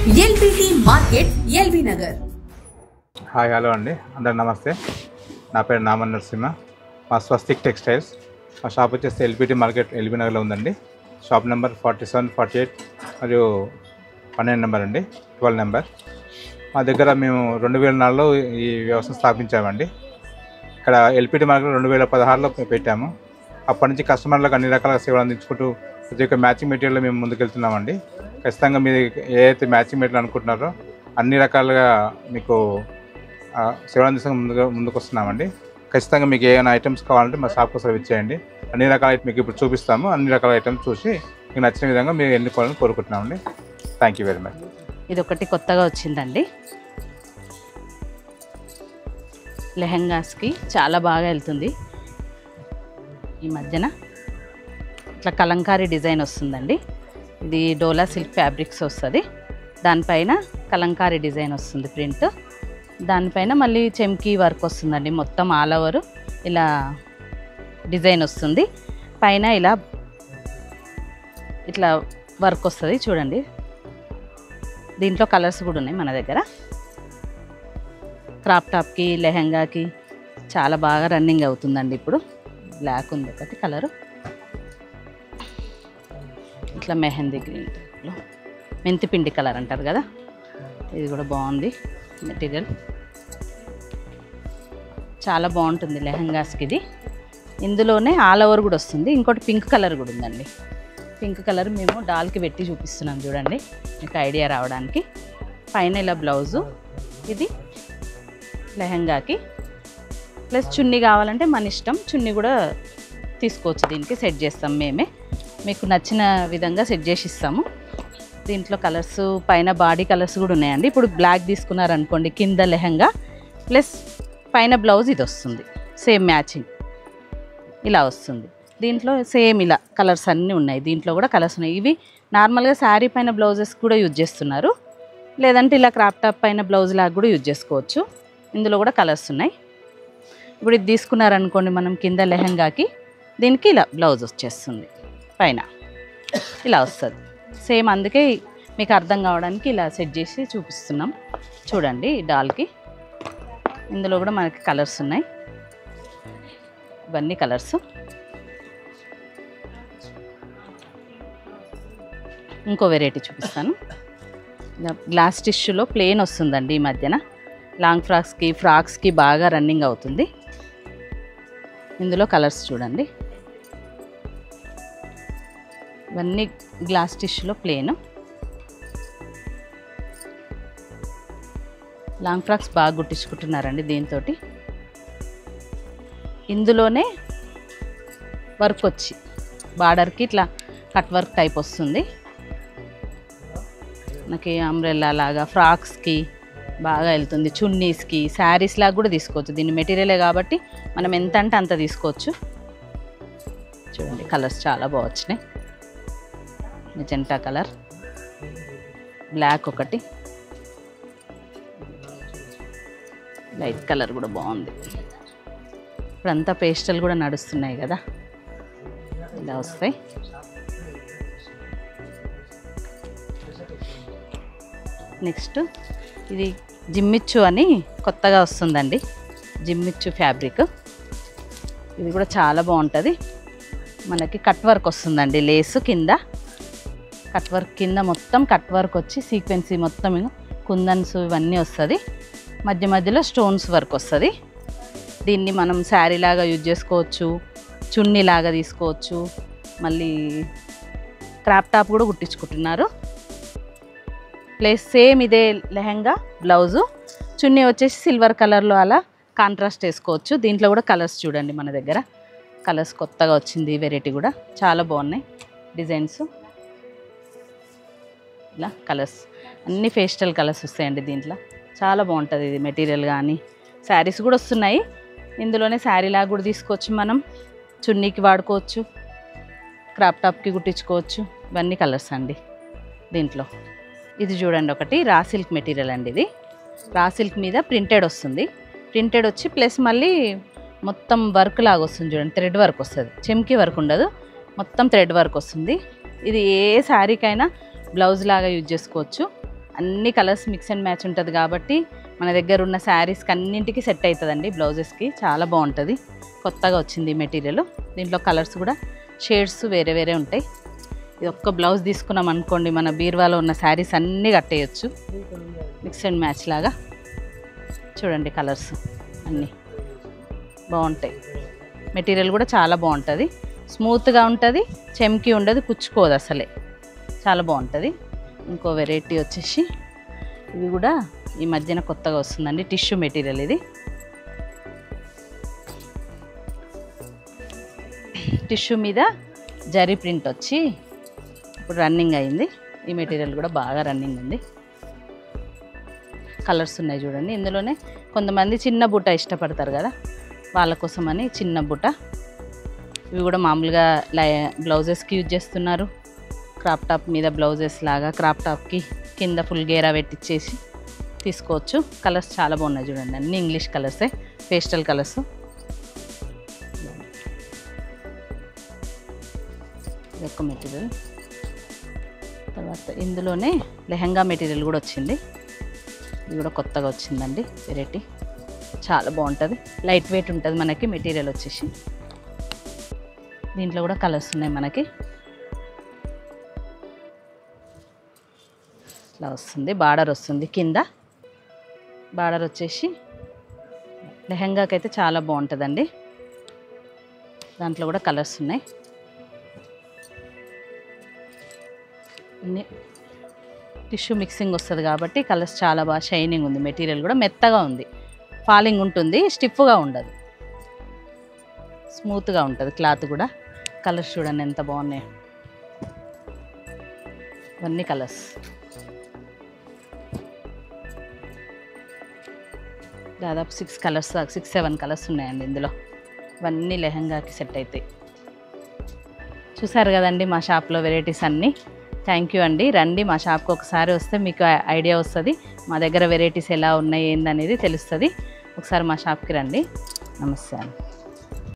LBT market LB Nagar. Hi hello అండి, అందరు నమస్తే. నా పేరు నామన్ నరసింహ. మా స్వస్తిక్ టెక్స్టైల్స్, మా షాప్ వచ్చేసి ఎల్బిటి మార్కెట్ ఎల్బీ నగర్లో ఉందండి. షాప్ నెంబర్ 47, 48 మరియు 12 నెంబర్ అండి, 12 నెంబర్. మా దగ్గర మేము 2004లో ఈ వ్యవస్థను స్థాపించామండి. ఇక్కడ ఎల్బిటి మార్కెట్ 2016లో పెట్టాము. అప్పటి నుంచి కస్టమర్లకు అన్ని రకాల సేవలు అందించుకుంటూ ప్రతి ఒక్క మ్యాచింగ్ మెటీరియల్లో మేము ముందుకెళ్తున్నామండి. ఖచ్చితంగా మీరు ఏదైతే మ్యాచింగ్ మెటీరియల్ అనుకుంటున్నారో అన్ని రకాలుగా మీకు సేవలు అందించడం ముందుకు వస్తున్నామండి. ఖచ్చితంగా మీకు ఏమైనా ఐటమ్స్ కావాలంటే మా షాప్కి ఒకసారి ఇచ్చేయండి. అన్ని రకాల మీకు ఇప్పుడు చూపిస్తాము. అన్ని రకాల ఐటమ్స్ చూసి మీకు నచ్చిన విధంగా మీరు ఎన్నుకోవాలని కోరుకుంటున్నామండి. Thank you very much. ఇది ఒకటి కొత్తగా వచ్చిందండి. లెహెంగాస్కి చాలా బాగా వెళ్తుంది. ఈ మధ్యన ఇట్లా కలంకారీ డిజైన్ వస్తుందండి. ఇది డోలా సిల్క్ ఫ్యాబ్రిక్స్ వస్తుంది. దానిపైన కలంకారీ డిజైన్ వస్తుంది ప్రింట్. దానిపైన మళ్ళీ చెమ్కీ వర్క్ వస్తుందండి. మొత్తం ఆల్ ఓవర్ ఇలా డిజైన్ వస్తుంది. పైన ఇట్లా వర్క్ వస్తుంది చూడండి. దీంట్లో కలర్స్ కూడా ఉన్నాయి మన దగ్గర. క్రాప్ టాప్కి, లెహెంగాకి చాలా బాగా రన్నింగ్ అవుతుందండి. ఇప్పుడు బ్లాక్ ఉంది ఒకటి కలరు, ఇట్లా మెహందీ గ్రీన్లో మెంతిపిండి కలర్ అంటారు కదా, ఇది కూడా బాగుంది. మెటీరియల్ చాలా బాగుంటుంది లెహంగాస్కి ఇది. ఇందులోనే ఆల్ ఓవర్ కూడా వస్తుంది. ఇంకోటి పింక్ కలర్ కూడా ఉందండి. పింక్ కలర్ మేము డాల్కి పెట్టి చూపిస్తున్నాం చూడండి, మీకు ఐడియా రావడానికి. పైన ఇలా బ్లౌజు, ఇది లెహంగాకి. ప్లస్ చున్నీ కావాలంటే మన ఇష్టం, చున్నీ కూడా తీసుకోవచ్చు. దీనికి సెట్ చేస్తాం మేమే, మీకు నచ్చిన విధంగా సెట్ చేసి ఇస్తాము. దీంట్లో కలర్స్ పైన బాడీ కలర్స్ కూడా ఉన్నాయండి. ఇప్పుడు బ్లాక్ తీసుకున్నారనుకోండి, కింద లెహంగా ప్లస్ పైన బ్లౌజ్ ఇది వస్తుంది. సేమ్ మ్యాచింగ్ ఇలా వస్తుంది. దీంట్లో సేమ్ ఇలా కలర్స్ అన్నీ ఉన్నాయి. దీంట్లో కూడా కలర్స్ ఉన్నాయి. ఇవి నార్మల్గా శారీ పైన బ్లౌజెస్ కూడా యూజ్ చేస్తున్నారు, లేదంటే ఇలా క్రాప్ టాప్ పైన బ్లౌజ్ లాగా కూడా యూజ్ చేసుకోవచ్చు. ఇందులో కూడా కలర్స్ ఉన్నాయి. ఇప్పుడు ఇది తీసుకున్నారనుకోండి మనం, కింద లెహంగాకి దీనికి ఇలా బ్లౌజ్ వచ్చేస్తుంది, పైన ఇలా వస్తుంది సేమ్. అందుకే మీకు అర్థం కావడానికి ఇలా సెట్ చేసి చూపిస్తున్నాం చూడండి. డాల్కి ఇందులో కూడా మనకి కలర్స్ ఉన్నాయి. ఇవన్నీ కలర్స్. ఇంకో వెరైటీ చూపిస్తాను. గ్లాస్ టిష్యూలో ప్లెయిన్ వస్తుందండి ఈ మధ్యన. లాంగ్ ఫ్రాక్స్కి బాగా రన్నింగ్ అవుతుంది. ఇందులో కలర్స్ చూడండి. ఇవన్నీ గ్లాస్ టిష్యూలో ప్లెయిన్. లాంగ్ ఫ్రాక్స్ బాగా గుట్టించుకుంటున్నారండి దీంతో. ఇందులోనే వర్క్ వచ్చి బార్డర్కి ఇట్లా కట్ వర్క్ టైప్ వస్తుంది. మనకి అంబ్రెల్లా లాగా ఫ్రాక్స్కి బాగా వెళ్తుంది. చున్నీస్కి, శారీస్ లాగా కూడా తీసుకోవచ్చు. దీని మెటీరియలే కాబట్టి మనం ఎంత అంటే అంత తీసుకోవచ్చు. చూడండి కలర్స్ చాలా బాగా వచ్చినాయి. మెజెంటా కలర్, బ్లాక్ ఒకటి, లైట్ కలర్ కూడా బాగుంది. ఇప్పుడంతా పేస్టల్ కూడా నడుస్తున్నాయి కదా, ఇలా వస్తాయి. నెక్స్ట్ ఇది జిమ్మిచ్చు అని కొత్తగా వస్తుందండి. జిమ్మిచ్చు ఫ్యాబ్రిక్, ఇది కూడా చాలా బాగుంటుంది. మనకి కట్ వర్క్ వస్తుందండి. లేసు కింద కట్ వర్క్, కింద మొత్తం కట్ వర్క్ వచ్చి సీక్వెన్సీ మొత్తం కుందన్స్ ఇవన్నీ వస్తుంది. మధ్య మధ్యలో స్టోన్స్ వర్క్ వస్తుంది. దీన్ని మనం శారీ లాగా యూజ్ చేసుకోవచ్చు, చున్నీ లాగా తీసుకోవచ్చు. మళ్ళీ క్రాప్ టాప్ కూడా కుట్టించుకుంటున్నారు. ప్లస్ సేమ్ ఇదే లెహంగా బ్లౌజు, చున్నీ వచ్చేసి సిల్వర్ కలర్లో అలా కాంట్రాస్ట్ వేసుకోవచ్చు. దీంట్లో కూడా కలర్స్ చూడండి మన దగ్గర. కలర్స్ కొత్తగా వచ్చింది వెరైటీ కూడా, చాలా బాగున్నాయి డిజైన్స్. ఇలా కలర్స్ అన్ని పేస్టల్ కలర్స్ వస్తాయండి దీంట్లో. చాలా బాగుంటుంది ఇది మెటీరియల్. కానీ శారీస్ కూడా వస్తున్నాయి. ఇందులోనే శారీ లాగా కూడా తీసుకోవచ్చు, మనం చున్నీకి వాడుకోవచ్చు, క్రాప్ టాప్కి కుట్టించుకోవచ్చు. ఇవన్నీ కలర్స్ అండి దీంట్లో. ఇది చూడండి ఒకటి రా సిల్క్ మెటీరియల్ అండి. ఇది రా సిల్క్ మీద ప్రింటెడ్ వస్తుంది. ప్రింటెడ్ వచ్చి ప్లస్ మళ్ళీ మొత్తం వర్క్ లాగా వస్తుంది చూడండి. థ్రెడ్ వర్క్ వస్తుంది, చెమ్కీ వర్క్ ఉండదు, మొత్తం థ్రెడ్ వర్క్ వస్తుంది. ఇది ఏ శారీకైనా బ్లౌజ్ లాగా యూజ్ చేసుకోవచ్చు. అన్ని కలర్స్ మిక్స్ అండ్ మ్యాచ్ ఉంటుంది కాబట్టి మన దగ్గర ఉన్న శారీస్కి అన్నింటికి సెట్ అవుతుందండి. బ్లౌజెస్కి చాలా బాగుంటుంది. కొత్తగా వచ్చింది మెటీరియల్. దీంట్లో కలర్స్ కూడా షేడ్స్ వేరే వేరే ఉంటాయి. ఇది ఒక్క బ్లౌజ్ తీసుకున్నాం అనుకోండి, మన బీరువాలో ఉన్న శారీస్ అన్నీ కట్టేయచ్చు. మిక్స్ అండ్ మ్యాచ్ లాగా చూడండి, కలర్స్ అన్నీ బాగుంటాయి. మెటీరియల్ కూడా చాలా బాగుంటుంది, స్మూత్గా ఉంటుంది, చెమ్కి ఉండదు, కుచ్చుకోదు అసలే, చాలా బాగుంటుంది. ఇంకో వెరైటీ వచ్చేసి ఇది కూడా ఈ మధ్యన కొత్తగా వస్తుందండి, టిష్యూ మెటీరియల్. ఇది టిష్యూ మీద జరీ ప్రింట్ వచ్చి ఇప్పుడు రన్నింగ్ అయింది. ఈ మెటీరియల్ కూడా బాగా రన్నింగ్ ఉంది. కలర్స్ ఉన్నాయి చూడండి. ఇందులోనే కొంతమంది చిన్న బుట్ట ఇష్టపడతారు కదా, వాళ్ళ కోసమని చిన్న బుట్ట. ఇవి కూడా మామూలుగా బ్లౌజెస్కి యూజ్ చేస్తున్నారు. క్రాప్ టాప్ మీద బ్లౌజెస్ లాగా క్రాప్ టాప్కి కింద ఫుల్ గేరా పెట్టించేసి తీసుకోవచ్చు. కలర్స్ చాలా బాగున్నాయి చూడండి, అన్ని ఇంగ్లీష్ కలర్సే, పేస్టల్ కలర్స్. ఇది ఒక మెటీరియల్. తర్వాత ఇందులోనే లెహంగా మెటీరియల్ కూడా వచ్చింది. ఇది కూడా కొత్తగా వచ్చిందండి వెరైటీ, చాలా బాగుంటుంది. లైట్ వెయిట్ ఉంటుంది మనకి మెటీరియల్ వచ్చేసి. దీంట్లో కూడా కలర్స్ ఉన్నాయి మనకి. ఇట్లా వస్తుంది, బార్డర్ వస్తుంది కింద. బార్డర్ వచ్చేసి లెహంగాకి అయితే చాలా బాగుంటుందండి. దాంట్లో కూడా కలర్స్ ఉన్నాయి. అన్నీ టిష్యూ మిక్సింగ్ వస్తుంది కాబట్టి కలర్స్ చాలా బాగా షైనింగ్ ఉంది. మెటీరియల్ కూడా మెత్తగా ఉంది, ఫాలింగ్ ఉంటుంది, స్టిఫ్గా ఉండదు, స్మూత్గా ఉంటుంది క్లాత్ కూడా. కలర్స్ చూడండి ఎంత బాగున్నాయి, ఇవన్నీ కలర్స్. దాదాపు 6-7 కలర్స్ ఉన్నాయండి ఇందులో. ఇవన్నీ లెహంగాకి సెట్ అవుతాయి. చూసారు కదండి మా షాప్లో వెరైటీస్ అన్నీ. థ్యాంక్ యూ అండి. రండి మా షాప్కి ఒకసారి వస్తే మీకు ఐడియా వస్తుంది, మా దగ్గర వెరైటీస్ ఎలా ఉన్నాయి ఏందనేది తెలుస్తుంది. ఒకసారి మా షాప్కి రండి. నమస్తే అండి.